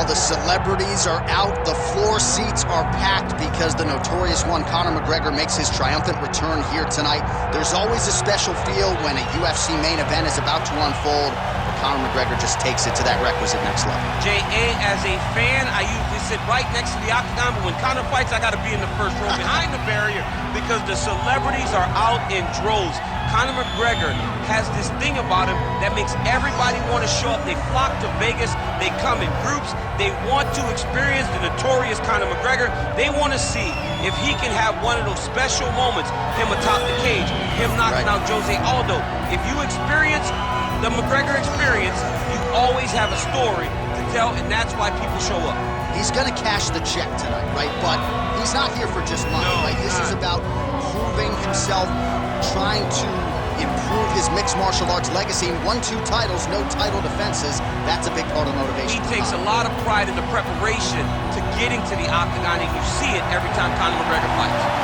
All the celebrities are out, the floor seats are packed because the notorious one, Conor McGregor, makes his triumphant return here tonight. There's always a special feel when a UFC main event is about to unfold, but Conor McGregor just takes it to that requisite next level. J.A., as a fan, I usually sit right next to the octagon, but when Conor fights, I gotta be in the first row behind the barrier because the celebrities are out in droves. Conor McGregor has this thing about him that makes everybody want to show up. They flock to Vegas. They come in groups. They want to experience the notorious Conor McGregor. They want to see if he can have one of those special moments, him atop the cage, him knocking out Jose Aldo. If you experience the McGregor experience, you always have a story to tell, and that's why people show up. He's going to cash the check tonight, right? But he's not here for just money, right? This is about proving himself, trying to improve his mixed martial arts legacy. And 1-2 titles, no title defenses. That's a big part of the motivation. He takes a lot of pride in the preparation to getting to the octagon, and you see it every time Conor McGregor fights.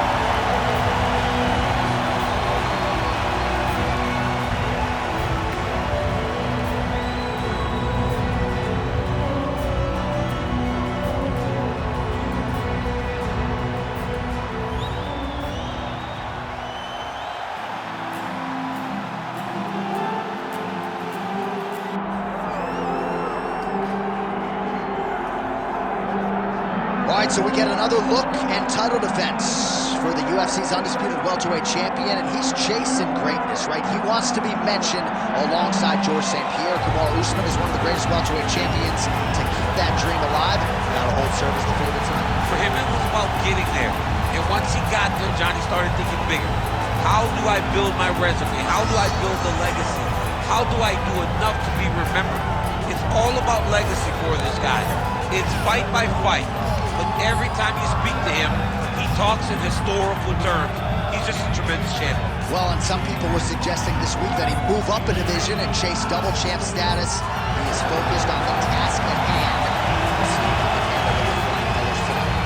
All right, so we get another look and title defense for the UFC's undisputed welterweight champion, and he's chasing greatness, right? He wants to be mentioned alongside George St. Pierre. Kamaru Usman is one of the greatest welterweight champions to keep that dream alive. Now to hold serve as the favorite tonight. For him, it was about getting there. And once he got there, Johnny started thinking bigger. How do I build my resume? How do I build the legacy? How do I do enough to be remembered? It's all about legacy for this guy. It's fight by fight. But every time you speak to him, he talks in historical terms. He's just a tremendous champion. Well, and some people were suggesting this week that he move up a division and chase double champ status. He is focused on the task at hand. We'll see if he can handle it with flying colors tonight.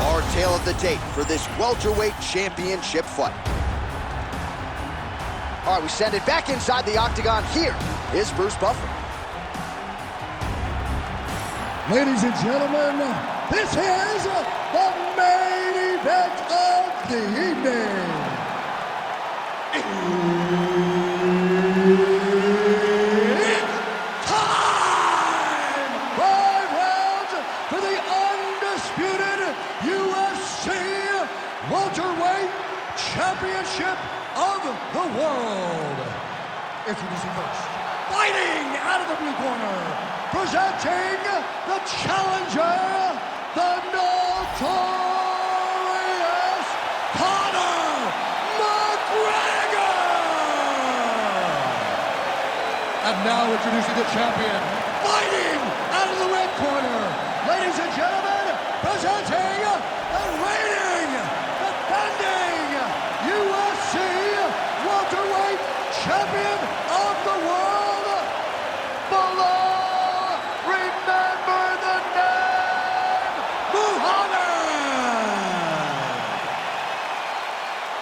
Our tale of the tape for this welterweight championship fight. All right, we send it back inside the octagon. Here is Bruce Buffer. Ladies and gentlemen, this is the main event of the evening. It's time! 5 rounds for the undisputed UFC welterweight championship of the world. Introducing first, fighting out of the blue corner, presenting the challenger, the notorious Conor McGregor. And now introducing the champion, fighting out of the red corner, ladies and gentlemen, presenting the reigning, defending UFC welterweight champion of the world, Belal. Remember the name, Muhammad.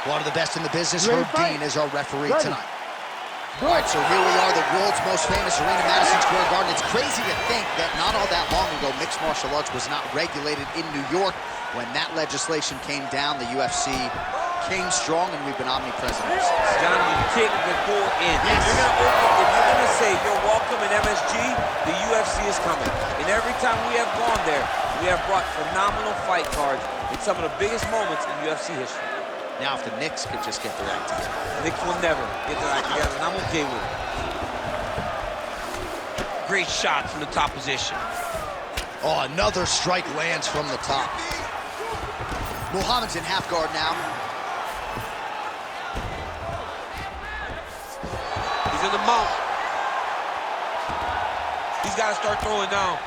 One of the best in the business, Herb Dean, is our referee tonight. All right, so here we are, the world's most famous arena, Madison Square Garden. It's crazy to think that not all that long ago, mixed martial arts was not regulated in New York. When that legislation came down, the UFC came strong, and we've been omnipresent ever since. Johnny, you kick before in. Yes. If you're gonna say you're welcome in MSG, the UFC is coming. And every time we have gone there, we have brought phenomenal fight cards in some of the biggest moments in UFC history. Now, if the Knicks could just get their act together. Knicks will never get their act together, and I'm okay with it. Great shot from the top position. Oh, another strike lands from the top. Muhammad's in half guard now. He's in the mount. He's got to start throwing down.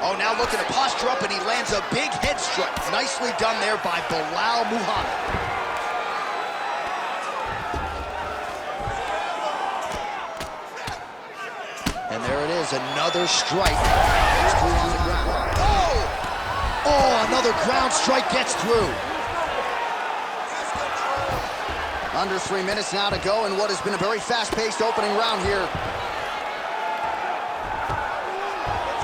Oh, now looking to posture up, and he lands a big head strike. Nicely done there by Belal Muhammad. And there it is, another strike. Gets through on the ground. Oh! Oh, another ground strike gets through. Under 3 minutes now to go in what has been a very fast-paced opening round here.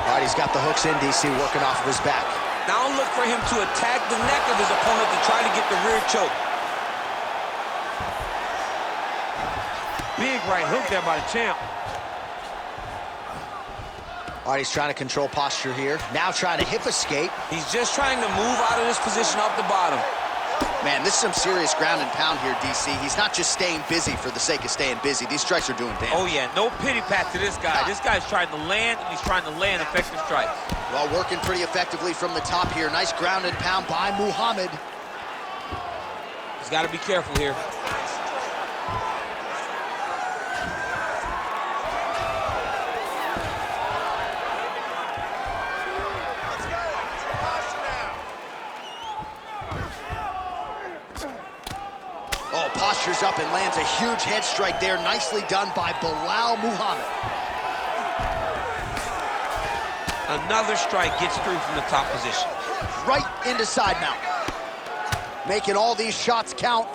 All right, he's got the hooks in, DC, working off of his back. Now look for him to attack the neck of his opponent to try to get the rear choke. Big right hook there by the champ. All right, he's trying to control posture here. Now trying to hip escape. He's just trying to move out of this position off the bottom. Man, this is some serious ground and pound here, DC. He's not just staying busy for the sake of staying busy. These strikes are doing damage. Oh, yeah, no pity pat to this guy. This guy's trying to land, and he's trying to land effective strikes. Well, working pretty effectively from the top here. Nice ground and pound by Muhammad. He's got to be careful here. Oh, postures up and lands a huge head strike there. Nicely done by Belal Muhammad. Another strike gets through from the top position. Right into side mount. Making all these shots count.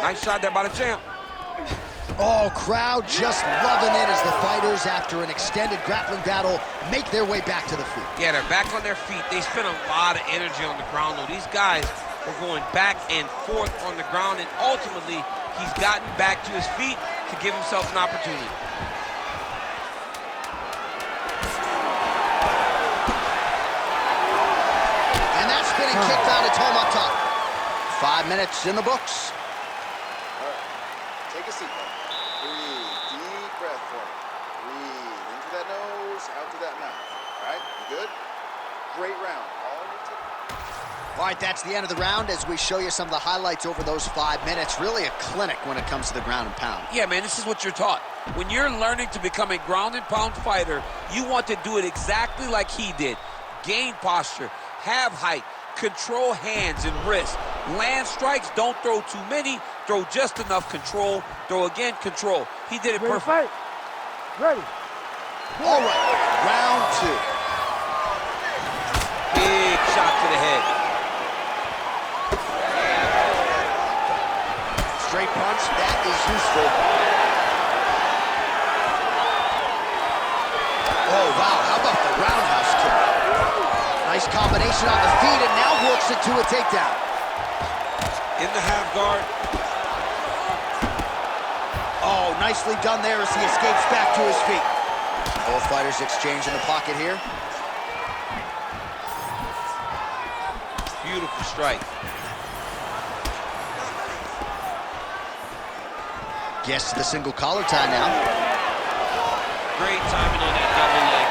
Nice shot there by the champ. Oh, crowd just loving it as the fighters, after an extended grappling battle, make their way back to the feet. Yeah, they're back on their feet. They spent a lot of energy on the ground, though. These guys were going back and forth on the ground, and ultimately, he's gotten back to his feet to give himself an opportunity. And that spinning kick found its home up top. 5 minutes in the books. All right, take a seat. Breathe, deep breath for me. Breathe in through that nose, out through that mouth. All right, you good? Great round. All you take. All right, that's the end of the round as we show you some of the highlights over those 5 minutes. Really a clinic when it comes to the ground and pound. Yeah, man, this is what you're taught. When you're learning to become a ground and pound fighter, you want to do it exactly like he did. Gain posture, have height, control hands and wrists. Land strikes, don't throw too many, throw just enough, control, throw again, control. He did it perfect. Ready. All right, round 2. Big shot to the head. Straight punch, that is useful. Oh, wow, how about the roundhouse kick? Nice combination on the feet, and now works it to a takedown. In the half guard. Oh, nicely done there as he escapes back to his feet. Both fighters exchange in the pocket here. Beautiful strike. Gets to the single collar tie now. Great timing on that double leg.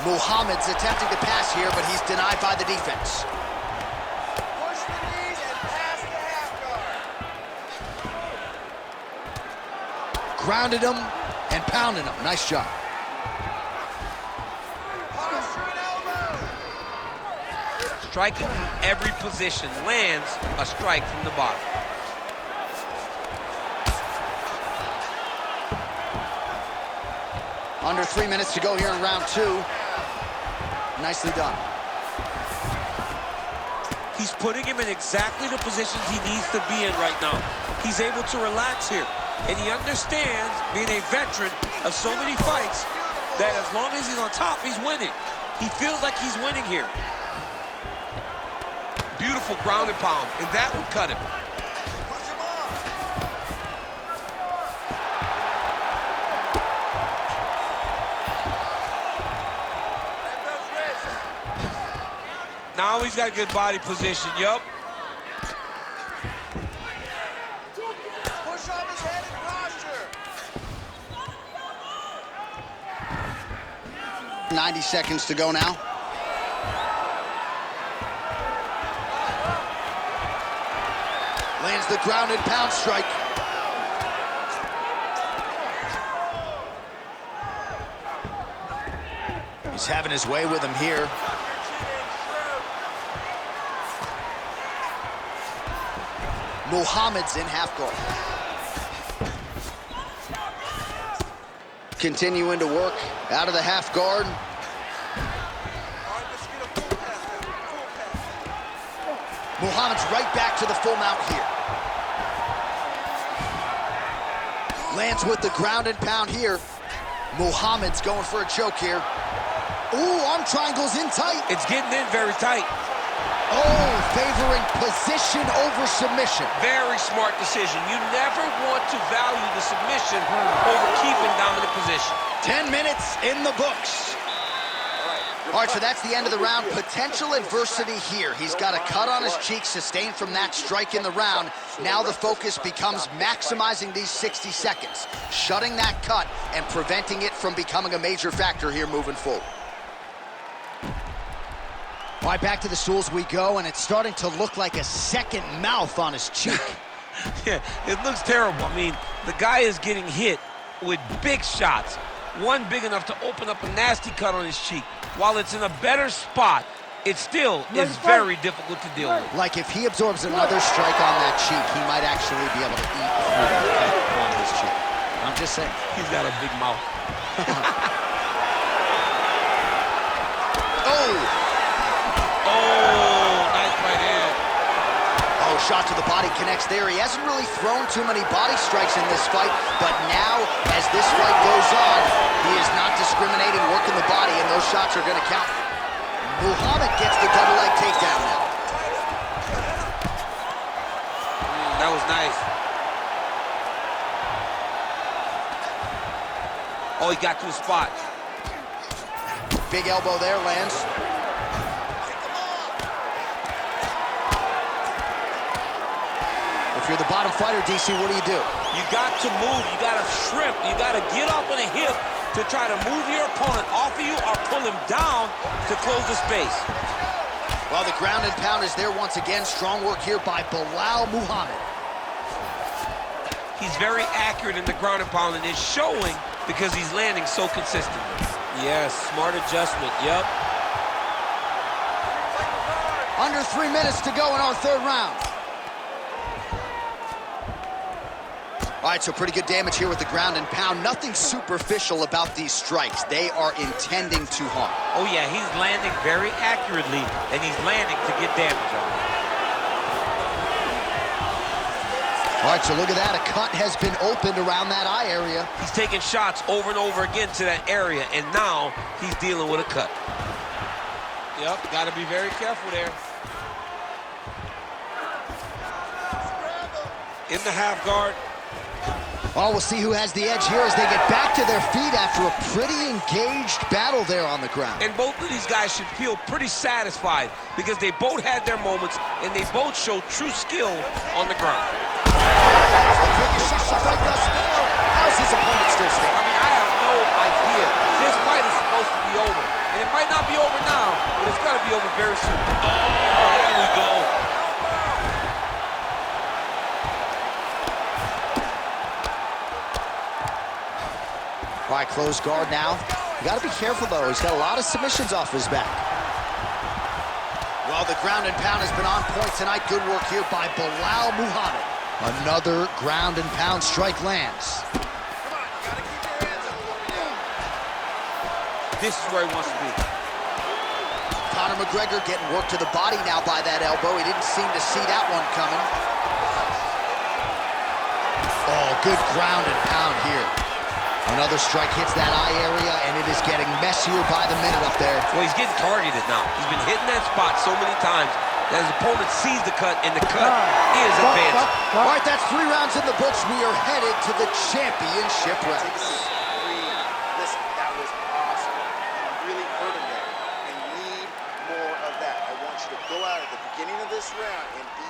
Muhammad's attempting to pass here, but he's denied by the defense. Push the knees and pass the half guard. Grounded him and pounded him. Nice job. Posture and elbow. Striking from every position, lands a strike from the bottom. Under 3 minutes to go here in round 2. Nicely done. He's putting him in exactly the positions he needs to be in right now. He's able to relax here. And he understands, being a veteran of so many fights, that as long as he's on top, he's winning. He feels like he's winning here. Beautiful ground and pound, and that would cut him. Push him off. Bend those wrists. Now he's got good body position, yup. Push off his head and posture. 90 seconds to go now. Lands the ground and pound strike. He's having his way with him here. Muhammad's in half guard. Continuing to work out of the half guard. All right, let's get a full Muhammad's right back to the full mount here. Lands with the ground and pound here. Muhammad's going for a choke here. Ooh, arm triangles in tight. It's getting in very tight. Oh, favoring position over submission. Very smart decision. You never want to value the submission over keeping dominant position. 10 minutes in the books. All right, so that's the end of the round. Potential adversity here. He's got a cut on his cheek sustained from that strike in the round. Now the focus becomes maximizing these 60 seconds, shutting that cut and preventing it from becoming a major factor here moving forward. All right, back to the stools we go, and it's starting to look like a second mouth on his cheek. Yeah, it looks terrible. I mean, the guy is getting hit with big shots. One big enough to open up a nasty cut on his cheek. While it's in a better spot, it still is very difficult to deal with. Like if he absorbs another strike on that cheek, he might actually be able to eat through the cut on his cheek. I'm just saying. He's got a big mouth. Nice right hand. Oh, shot to the body connects there. He hasn't really thrown too many body strikes in this fight, but now, as this fight goes on, he is not discriminating, working the body, and those shots are going to count. Muhammad gets the double leg takedown now. That was nice. Oh, he got to the spot. Big elbow there, lands. If you're the bottom fighter, DC, what do? You got to move. You got to shrimp. You got to get up on a hip to try to move your opponent off of you or pull him down to close the space. Well, the ground and pound is there once again. Strong work here by Belal Muhammad. He's very accurate in the ground and pound, and it's showing because he's landing so consistently. Yes, smart adjustment, yep. Under 3 minutes to go in our third round. All right, so pretty good damage here with the ground and pound. Nothing superficial about these strikes. They are intending to harm. Oh, yeah, he's landing very accurately, and he's landing to get damage on. All right, so look at that. A cut has been opened around that eye area. He's taking shots over and over again to that area, and now he's dealing with a cut. Yep, got to be very careful there. In the half guard. Oh, we'll see who has the edge here as they get back to their feet after a pretty engaged battle there on the ground. And both of these guys should feel pretty satisfied because they both had their moments and they both showed true skill on the ground. How's his opponent still standing? I mean, I have no idea. This fight is supposed to be over. And it might not be over now, but it's got to be over very soon. Oh, there we go. All right, closed guard now. You got to be careful, though. He's got a lot of submissions off his back. Well, the ground and pound has been on point tonight. Good work here by Belal Muhammad. Another ground and pound strike lands. This is where he wants to be. McGregor getting work to the body now by that elbow. He didn't seem to see that one coming. Oh, good ground and pound here. Another strike hits that eye area, and it is getting messier by the minute up there. Well, he's getting targeted now. He's been hitting that spot so many times that his opponent sees the cut, and the cut is advanced. All right, that's 3 rounds in the books. We are headed to the championship round. Listen, that was awesome. You really hurt him there, and you need more of that. I want you to go out at the beginning of this round and be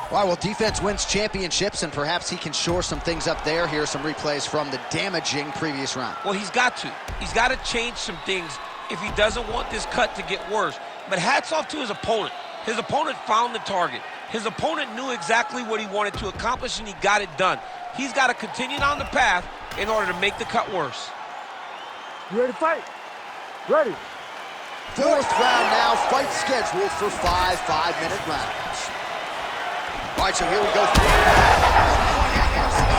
All right, well, defense wins championships, and perhaps he can shore some things up there. Here are some replays from the damaging previous round. Well, he's got to. He's got to change some things if he doesn't want this cut to get worse. But hats off to his opponent. His opponent found the target. His opponent knew exactly what he wanted to accomplish, and he got it done. He's got to continue down the path in order to make the cut worse. You ready to fight? Ready. 4th round now. Fight scheduled for 5 5-minute rounds. All right, so here we go. On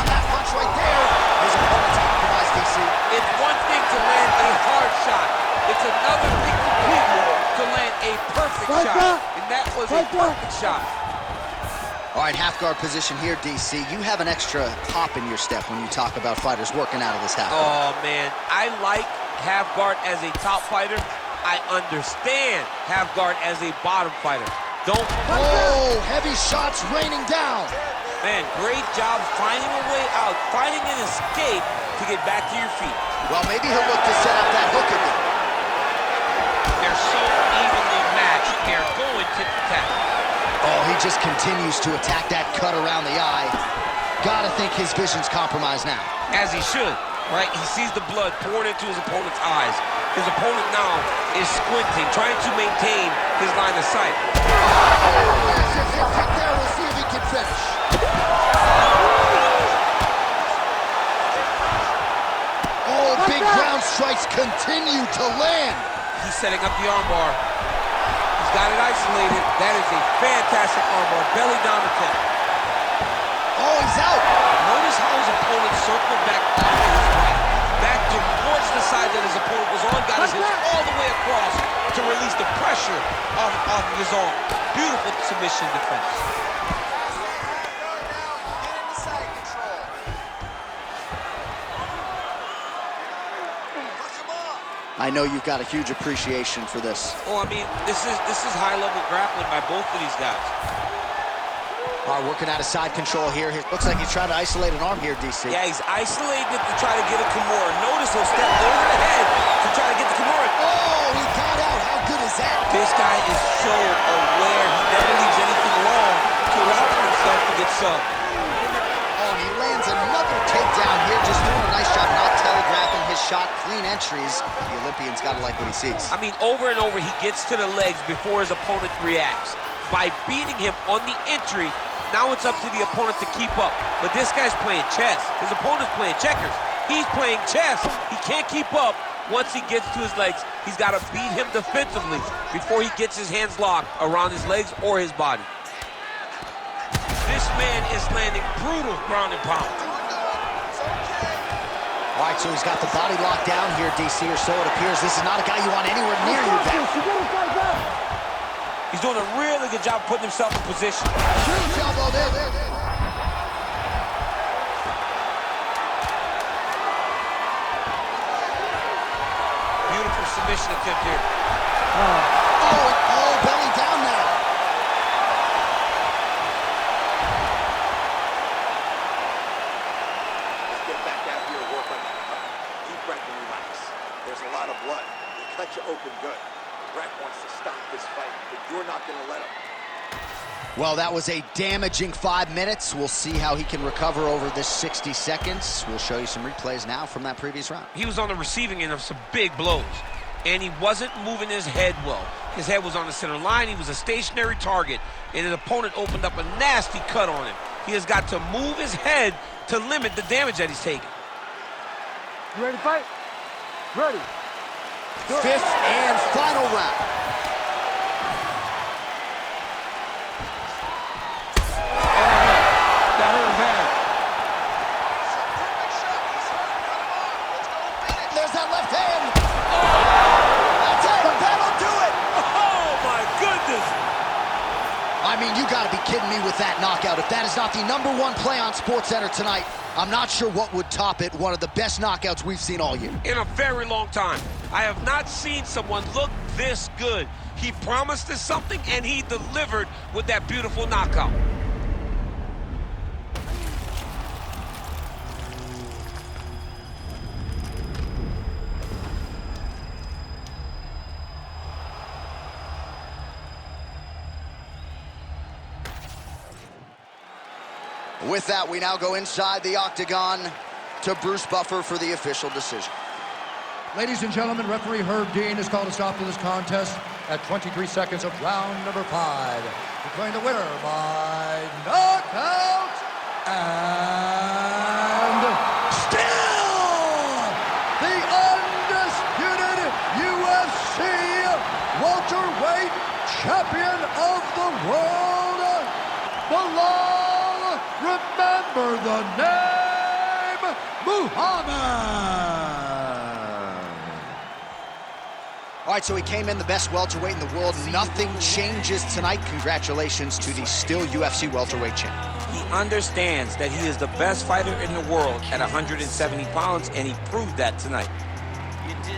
that punch right there, his opponent's compromised, DC. It's one thing to land a hard shot. It's another thing completely to land a perfect shot. In that was a perfect shot. All right, half guard position here, DC. You have an extra hop in your step when you talk about fighters working out of this half guard. Oh, man. I like half guard as a top fighter. I understand half guard as a bottom fighter. Oh, heavy shots raining down. Man, great job finding a way out, finding an escape to get back to your feet. Well, maybe he'll look to set up that hook again. They're so evenly matched. They're going tit for tat. Oh, he just continues to attack that cut around the eye. Gotta think his vision's compromised now. As he should, right? He sees the blood pouring into his opponent's eyes. His opponent now is squinting, trying to maintain his line of sight. There, we'll see if he can finish. Oh, big ground strikes continue to land. He's setting up the armbar. He's got it isolated. That is a fantastic armbar. Belly down attempt. Oh, he's out. Notice how his opponent circled back onto his right. Back towards the side that his opponent was on. Got his hips all the way across to release the pressure off of his arm. Beautiful submission defense. I know you've got a huge appreciation for this. Oh, I mean, this is high-level grappling by both of these guys. All right, working out of side control here. Looks like he's trying to isolate an arm here, DC. Yeah, he's isolating it to try to get a Kimura. Notice he'll step over the head to try to get the Kimura. Oh, he got out. How good is that? This guy is so aware. He never leaves anything wrong to allow for himself to get subbed. Oh, and he lands another takedown here. Just doing a nice job not telegraphing his shot. Clean entries. The Olympian's got to like what he sees. I mean, over and over, he gets to the legs before his opponent reacts. By beating him on the entry, now it's up to the opponent to keep up. But this guy's playing chess. His opponent's playing checkers. He's playing chess. He can't keep up. Once he gets to his legs, he's got to beat him defensively before he gets his hands locked around his legs or his body. This man is landing brutal ground and pound. All right, so he's got the body locked down here, DC, or so it appears. This is not a guy you want anywhere near your back. He's doing a really good job putting himself in position. Huge elbow there. Beautiful submission attempt here. Oh, belly down now. Let's get back out here and work on that cut. Deep breath and relax. There's a lot of blood. They cut you open good. Brett wants to stop this fight, but you're not going to let him. Well, that was a damaging 5 minutes. We'll see how he can recover over this 60 seconds. We'll show you some replays now from that previous round. He was on the receiving end of some big blows, and he wasn't moving his head well. His head was on the center line. He was a stationary target, and his opponent opened up a nasty cut on him. He has got to move his head to limit the damage that he's taking. You ready to fight? Ready. Fifth and final round. That hurt bad. There's that left hand. That's it. That'll do it. Oh, my goodness. I mean, you got to be kidding me with that knockout. If that is not the #1 play on SportsCenter tonight, I'm not sure what would top it. One of the best knockouts we've seen all year. In a very long time. I have not seen someone look this good. He promised us something, and he delivered with that beautiful knockout. With that, we now go inside the octagon to Bruce Buffer for the official decision. Ladies and gentlemen, referee Herb Dean has called a stop to this contest at 23 seconds of round number 5. Declaring the winner by knockout and still the undisputed UFC welterweight champion of the world, Belal, remember the name, Muhammad. All right, so he came in the best welterweight in the world. Nothing changes tonight. Congratulations to the still UFC welterweight champ. He understands that he is the best fighter in the world at 170 pounds, and he proved that tonight.